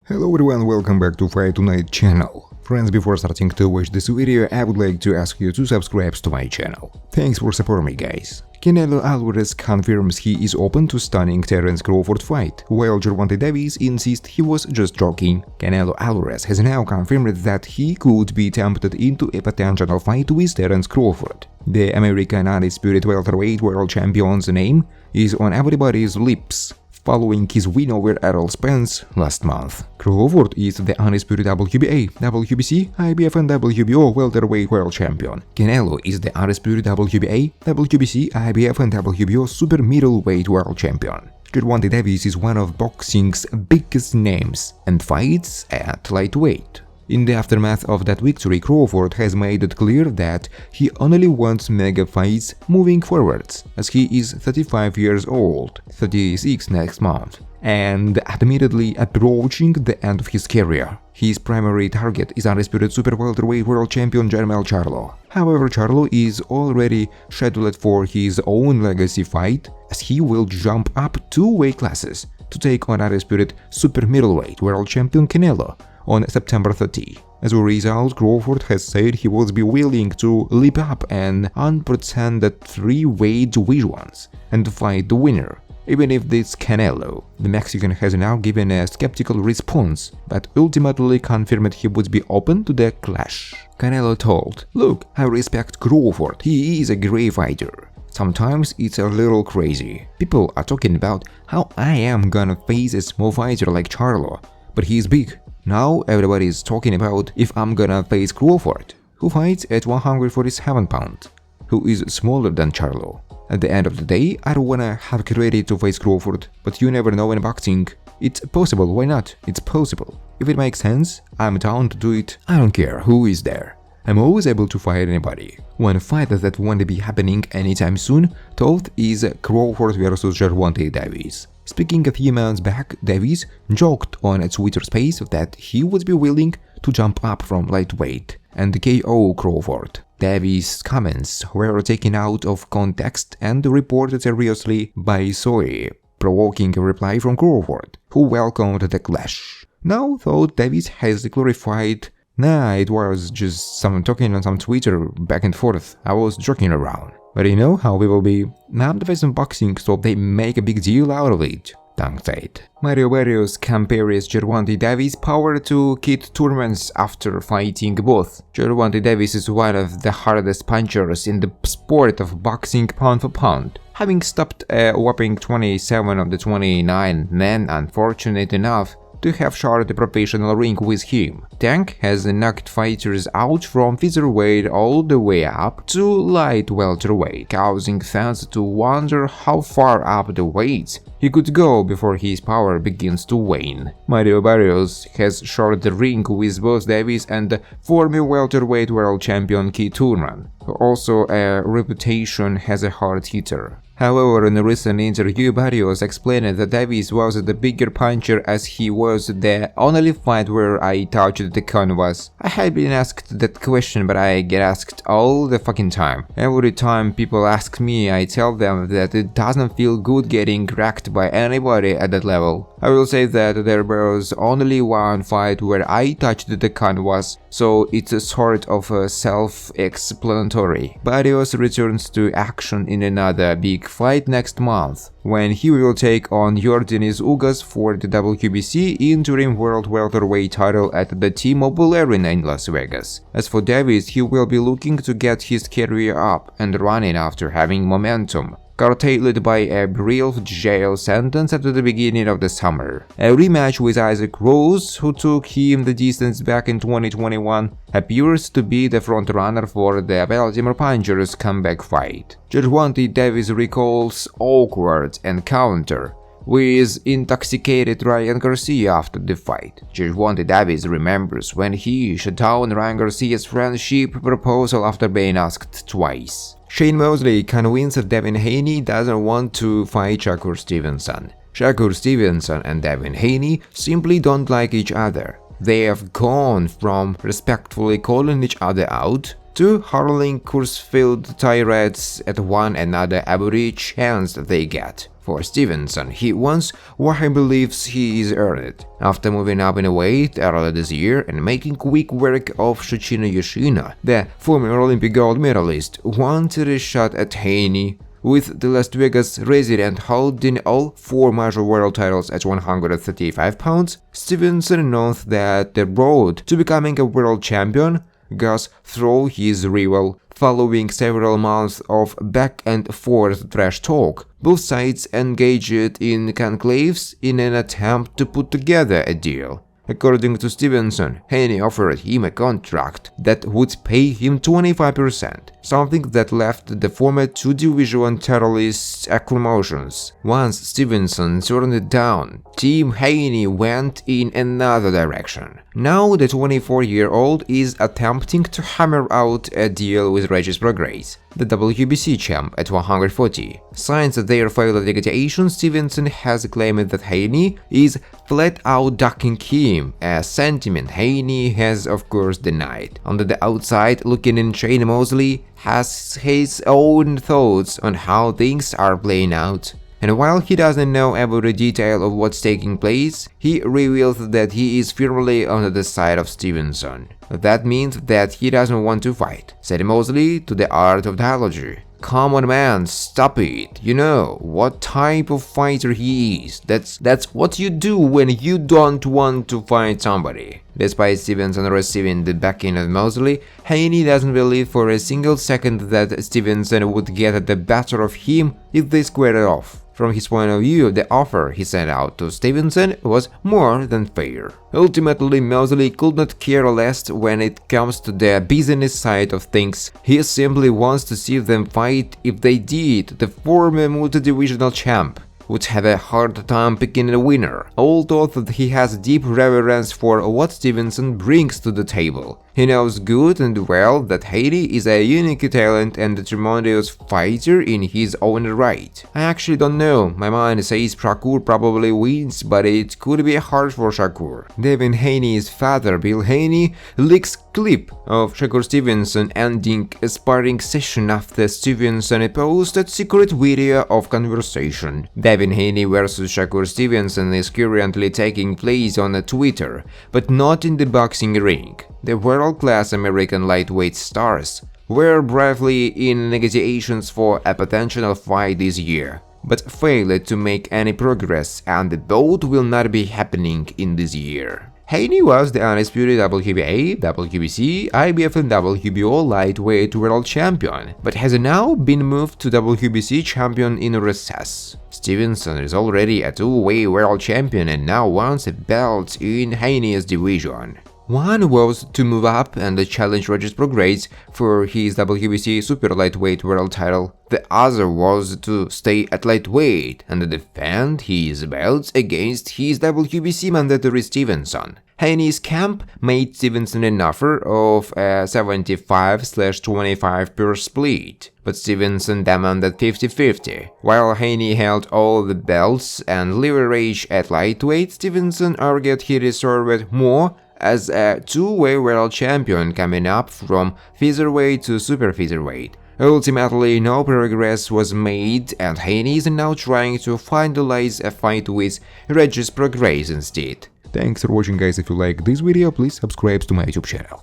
Hello everyone, welcome back to Fight Tonight channel. Friends, before starting to watch this video, I would like to ask you to subscribe to my channel. Thanks for supporting me, guys. Canelo Alvarez confirms he is open to stunning Terence Crawford fight, while Gervonta insists he was just joking. Canelo Alvarez has now confirmed that he could be tempted into a potential fight with Terence Crawford. The American undisputed welterweight world champion's name is on everybody's lips following his win over Errol Spence last month. Crawford is the undisputed WBA, WBC, IBF and WBO welterweight world champion. Canelo is the undisputed WBA, WBC, IBF and WBO super-middleweight world champion. Gervonta is one of boxing's biggest names and fights at lightweight. In the aftermath of that victory, Crawford has made it clear that he only wants mega fights moving forwards, as he is 35 years old, 36 next month, and admittedly approaching the end of his career. His primary target is undisputed super-welterweight world champion Jermell Charlo. However, Charlo is already scheduled for his own legacy fight, as he will jump up 2 weight classes to take on undisputed super-middleweight world champion Canelo on September 30. As a result, Crawford has said he would be willing to leap up an unprecedented 3-weight divisions and fight the winner, even if it's Canelo. The Mexican has now given a skeptical response, but ultimately confirmed he would be open to the clash. Canelo told, "Look, I respect Crawford, he is a great fighter. Sometimes it's a little crazy. People are talking about how I am gonna face a small fighter like Charlo, but he's big. Now everybody is talking about if I'm gonna face Crawford, who fights at 147 pounds, who is smaller than Charlo. At the end of the day, I don't wanna have credit to face Crawford, but you never know in boxing. It's possible, why not? It's possible. If it makes sense, I'm down to do it. I don't care who is there. I'm always able to fight anybody." One fight that won't be happening anytime soon, though, is Crawford vs Gervonta. Speaking a few months back, Davies joked on a Twitter space that he would be willing to jump up from lightweight and KO Crawford. Davies' comments were taken out of context and reported seriously by Soy, provoking a reply from Crawford, who welcomed the clash. Now, though, Davies has clarified, "Nah, it was just some talking on some Twitter back and forth, I was joking around. But you know how people be, I'm facing boxing, so they make a big deal out of it," Tang said. Mario Barrios compares Gervonta power to Keith Thurman's after fighting both. Gervonta is one of the hardest punchers in the sport of boxing pound for pound, having stopped a whopping 27 of the 29 men unfortunate enough to have shared the professional ring with him. Tank has knocked fighters out from featherweight all the way up to light welterweight, causing fans to wonder how far up the weights he could go before his power begins to wane. Mario Barrios has shared the ring with both Davies and former welterweight world champion Keith Thurman, who also a reputation as a hard hitter. However, in a recent interview, Barrios explained that Davies was the bigger puncher as he was the only fight where I touched the canvas. I had been asked that question, but I get asked all the fucking time. Every time people ask me, I tell them that it doesn't feel good getting cracked by anybody at that level. I will say that there was only one fight where I touched the canvas, so it's a sort of self-explanatory. Barrios returns to action in another big fight next month, when he will take on Yordenis Ugas for the WBC interim world welterweight title at the T-Mobile Arena in Las Vegas. As for Davies, he will be looking to get his career up and running after having momentum curtailed by a brief jail sentence at the beginning of the summer. A rematch with Isaac Rose, who took him the distance back in 2021, appears to be the frontrunner for the Baltimore Punchers' comeback fight. Gervonta recalls awkward encounter with intoxicated Ryan Garcia after the fight. Gervonta remembers when he shut down Ryan Garcia's friendship proposal after being asked twice. Shane Mosley convinced Devin Haney doesn't want to fight Shakur Stevenson. Shakur Stevenson and Devin Haney simply don't like each other. They have gone from respectfully calling each other out to hurling curse-filled tirades at one another every chance they get. For Stevenson, he wants what he believes he is earned. After moving up in weight earlier this year and making quick work of Shichiro Yoshino, the former Olympic gold medalist wanted a shot at Haney. With the Las Vegas resident holding all 4 major world titles at 135 pounds, Stevenson knows that the road to becoming a world champion goes through his rival. Following several months of back and forth trash talk, both sides engaged in conclaves in an attempt to put together a deal. According to Stevenson, Haney offered him a contract that would pay him 25%, something that left the former 2 Division titleists acrimonious. Once Stevenson turned it down, Team Haney went in another direction. Now the 24-year-old is attempting to hammer out a deal with Regis Prograis, the WBC champ, at 140. Since their failed negotiation, Stevenson has claimed that Haney is flat-out ducking him, a sentiment Haney has of course denied. On the outside looking in, Shane Mosley has his own thoughts on how things are playing out. And while he doesn't know every detail of what's taking place, he reveals that he is firmly on the side of Stevenson. That means that he doesn't want to fight, said Mosley to the Art of Dialogy. Come on man, stop it. You know what type of fighter he is. That's what you do when you don't want to fight somebody. Despite Stevenson receiving the backing of Mosley, Haney doesn't believe for a single second that Stevenson would get the better of him if they squared it off. From his point of view, the offer he sent out to Stevenson was more than fair. Ultimately, Mosley could not care less when it comes to the business side of things. He simply wants to see them fight. If they did, the former multi-divisional champ would have a hard time picking a winner, although that he has deep reverence for what Stevenson brings to the table. He knows good and well that Haney is a unique talent and a tremendous fighter in his own right. I actually don't know, my mind says Shakur probably wins, but it could be hard for Shakur. Devin Haney's father, Bill Haney, leaks clip of Shakur Stevenson ending a sparring session after Stevenson posted secret video of conversation. Devin Haney vs Shakur Stevenson is currently taking place on Twitter, but not in the boxing ring. The world-class American lightweight stars were briefly in negotiations for a potential fight this year, but failed to make any progress, and the bout will not be happening in this year. Haney was the undisputed WBA, WBC, IBF and WBO lightweight world champion, but has now been moved to WBC champion in recess. Stevenson is already a 2-way world champion and now wants a belt in Haney's division. One was to move up and challenge Regis Prograis for his WBC super lightweight world title. The other was to stay at lightweight and defend his belts against his WBC mandatory Stevenson. Haney's camp made Stevenson an offer of a 75/25 per split, but Stevenson demanded 50-50. While Haney held all the belts and leverage at lightweight, Stevenson argued he deserved more as a 2-way world champion coming up from featherweight to super featherweight. Ultimately, no progress was made, and Haney is now trying to finalize a fight with Regis Prograis instead. Thanks for watching guys. If you like this video, please subscribe to my YouTube channel.